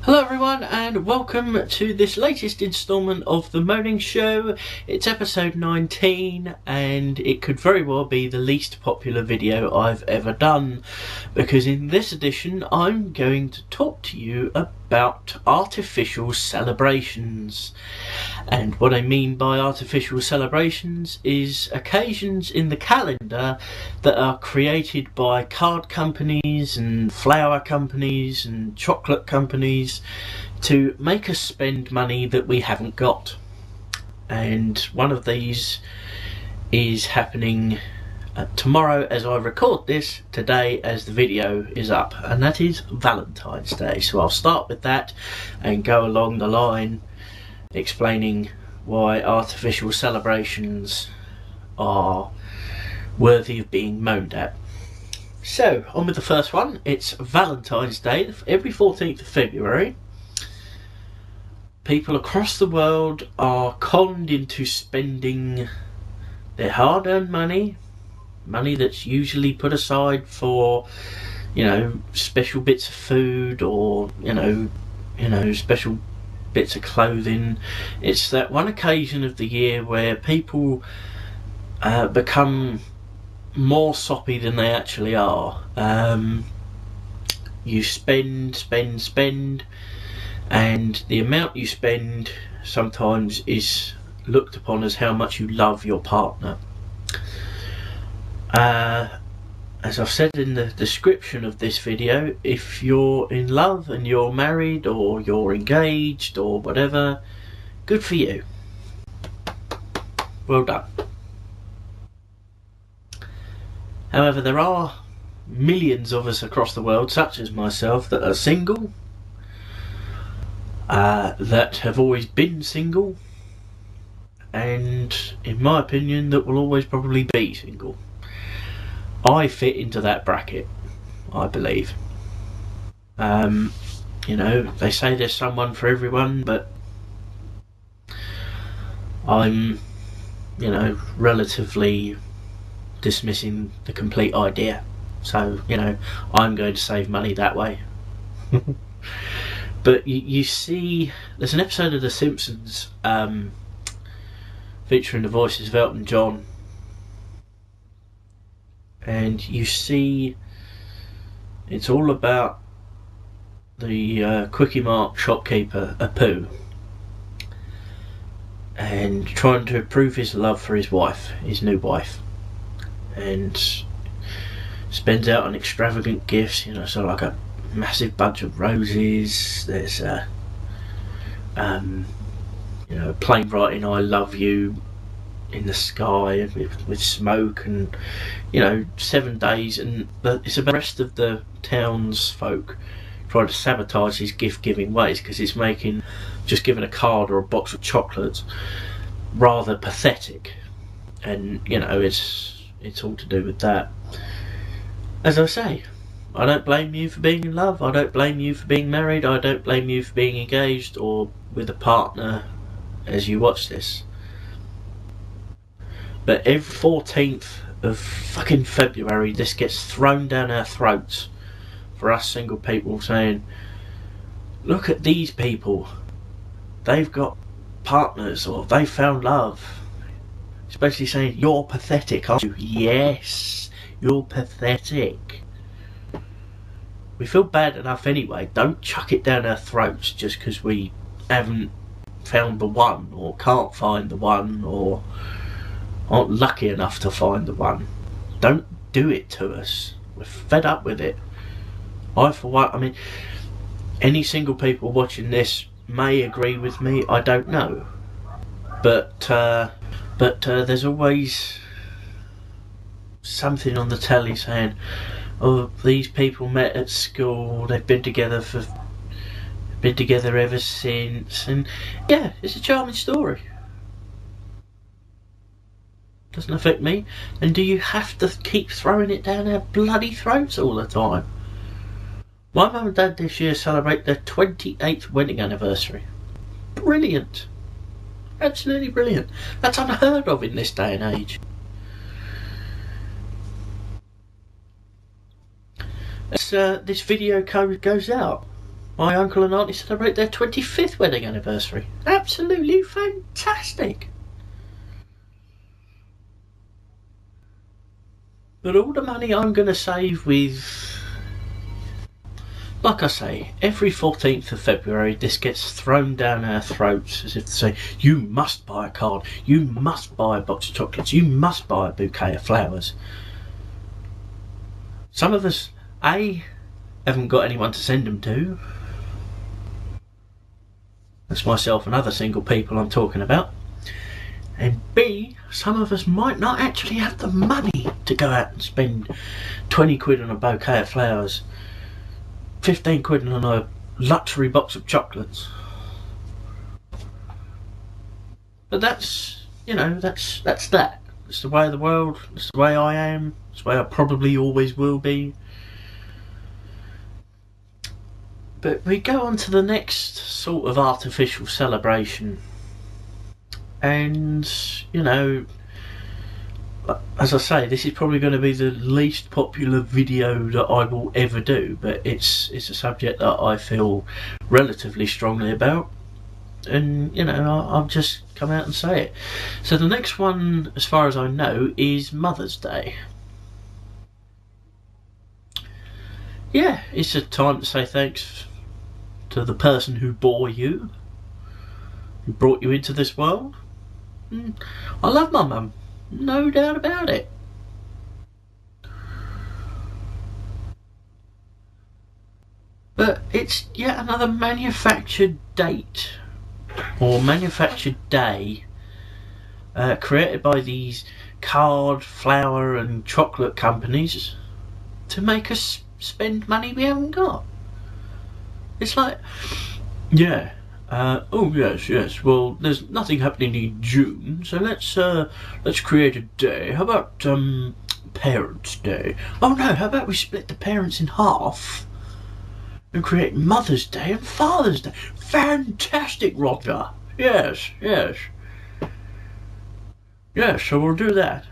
Hello everyone and welcome to this latest instalment of The Moaning Show. It's episode 19 and it could very well be the least popular video I've ever done, because in this edition I'm going to talk to you about artificial celebrations. And what I mean by artificial celebrations is occasions in the calendar that are created by card companies and flower companies and chocolate companies to make us spend money that we haven't got. And one of these is happening tomorrow as I record this, today as the video is up, and that is Valentine's Day. So I'll start with that and go along the line explaining why artificial celebrations are worthy of being moaned at. So, on with the first one. It's Valentine's Day. Every 14th of February, people across the world are conned into spending their hard-earned money that's usually put aside for, special bits of food or, special bits of clothing. It's that one occasion of the year where people become more soppy than they actually are. You spend, and the amount you spend sometimes is looked upon as how much you love your partner. As I've said in the description of this video, if you're in love and you're married or you're engaged or whatever, good for you. Well done. However, there are millions of us across the world, such as myself, that are single, that have always been single, and in my opinion that will always probably be single. I fit into that bracket, I believe. They say there's someone for everyone, but I'm, relatively dismissing the complete idea. So, I'm going to save money that way. But you see, there's an episode of The Simpsons featuring the voices of Elton John, and you see it's all about the Quickie Mart shopkeeper, Apu, and trying to prove his love for his wife, his new wife, and spends out on extravagant gifts, so like a massive bunch of roses, there's a plane writing I love you in the sky with smoke, and 7 days, and it's about the rest of the townsfolk trying to sabotage his gift giving ways, because it's making just giving a card or a box of chocolates rather pathetic. And it's all to do with that. As I say, I don't blame you for being in love, I don't blame you for being married, I don't blame you for being engaged or with a partner as you watch this. But every 14th of fucking February this gets thrown down our throats for us single people, saying, look at these people, they've got partners or they found love. It's basically saying, you're pathetic, aren't you? Yes, you're pathetic. We feel bad enough anyway. Don't chuck it down our throats just because we haven't found the one, or can't find the one, or aren't lucky enough to find the one. Don't do it to us. We're fed up with it. I, for one, any single people watching this may agree with me, I don't know. But there's always something on the telly saying, oh, these people met at school, they've been together ever since, and yeah, it's a charming story. Doesn't affect me. And do you have to keep throwing it down our bloody throats all the time? My mum and dad this year celebrate their 28th wedding anniversary. Brilliant. Absolutely brilliant. That's unheard of in this day and age. As this video code goes out, my uncle and auntie celebrate their 25th wedding anniversary. Absolutely fantastic. But all the money I'm going to save with, like I say, every 14th of February this gets thrown down our throats as if to say, you must buy a card, you must buy a box of chocolates, you must buy a bouquet of flowers. Some of us, A, haven't got anyone to send them to. That's myself and other single people I'm talking about. And B, some of us might not actually have the money to go out and spend 20 quid on a bouquet of flowers, 15 quid on a luxury box of chocolates. But that's, you know, that's that. It's the way of the world, it's the way I am, it's the way I probably always will be. But we go on to the next sort of artificial celebration. And, you know, as I say, this is probably going to be the least popular video that I will ever do, but it's a subject that I feel relatively strongly about, and, you know, I'll just come out and say it. So the next one, as far as I know, is Mother's Day. Yeah, it's a time to say thanks to the person who bore you, who brought you into this world. I love my mum, no doubt about it. But it's yet another manufactured date, or manufactured day, created by these card, flower and chocolate companies to make us spend money we haven't got. It's like, yeah, oh yes, well there's nothing happening in June, so let's create a day. How about Parents' Day? Oh no, how about we split the parents in half and create Mother's Day and Father's Day? Fantastic, Roger. Yes, so we'll do that.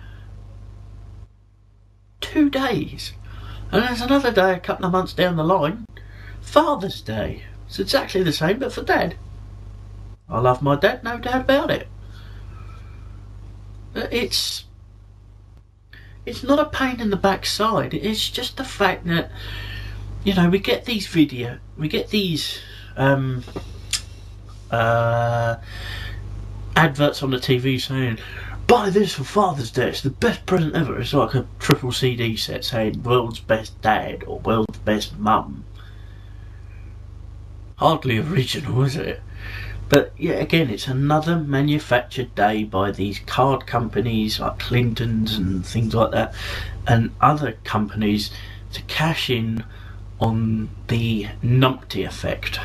2 days. And there's another day a couple of months down the line, Father's Day. It's exactly the same, but for Dad. I love my dad, no doubt about it. But it's not a pain in the backside. It's just the fact that, you know, we get these adverts on the TV saying, buy this for Father's Day, it's the best present ever. It's like a triple CD set saying world's best dad or world's best mum. Hardly original, is it? But yeah, again, it's another manufactured day by these card companies like Clinton's and things like that, and other companies to cash in on the numpty effect.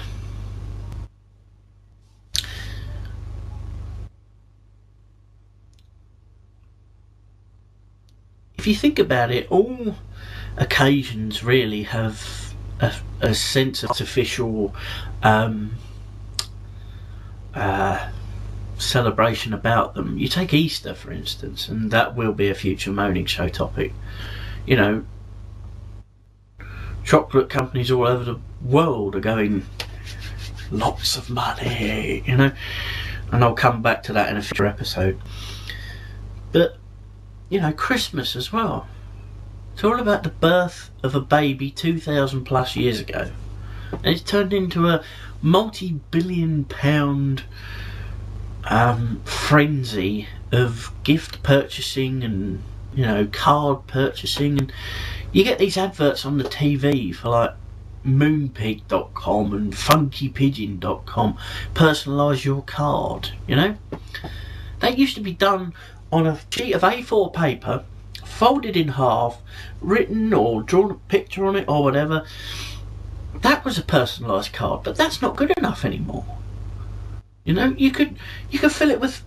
If you think about it, all occasions really have a sense of artificial celebration about them. You take Easter, for instance, and that will be a future Moaning Show topic. You know, chocolate companies all over the world are going, lots of money, you know, and I'll come back to that in a future episode. But, you know, Christmas as well. It's all about the birth of a baby 2,000 plus years ago, and it's turned into a multi-billion pound frenzy of gift purchasing and, you know, card purchasing, and you get these adverts on the TV for like moonpig.com and funkypigeon.com, personalise your card, you know. They used to be done on a sheet of A4 paper, folded in half, written or drawn a picture on it or whatever. That was a personalised card, but that's not good enough anymore. You know, you could fill it with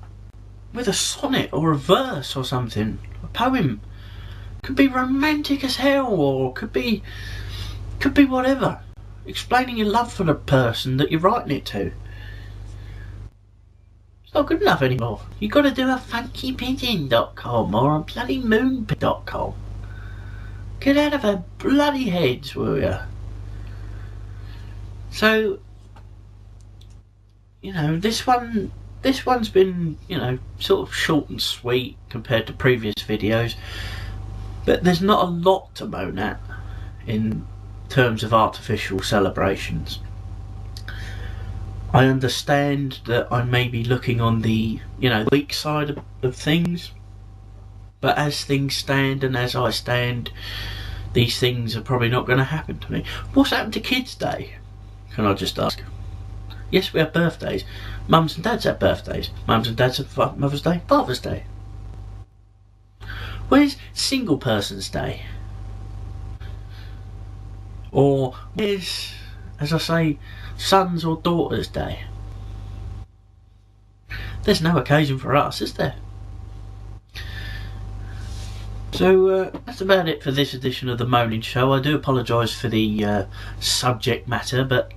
a sonnet or a verse or something, a poem. Could be romantic as hell, or could be whatever, explaining your love for the person that you're writing it to. It's not good enough anymore. You've got to do a funkypigeon.com or a bloody moonpig.com. Get out of our bloody heads, will ya? So, you know, this one's been, you know, sort of short and sweet compared to previous videos, but there's not a lot to moan at in terms of artificial celebrations. I understand that I may be looking on the, you know, weak side of things, but as things stand and as I stand, these things are probably not going to happen to me. What's happened to Kids' Day? Can I just ask? Yes, we have birthdays. Mums and dads have birthdays. Mums and dads have Mother's Day, Father's Day. Where's Single Person's Day? Or where's, as I say, Sons or Daughters' Day? There's no occasion for us, is there? So that's about it for this edition of the Moaning Show. I do apologise for the subject matter, but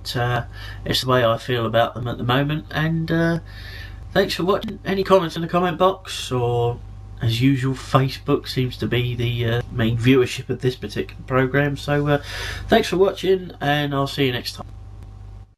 it's the way I feel about them at the moment. And thanks for watching. Any comments in the comment box, or as usual, Facebook seems to be the main viewership of this particular programme. So thanks for watching, and I'll see you next time.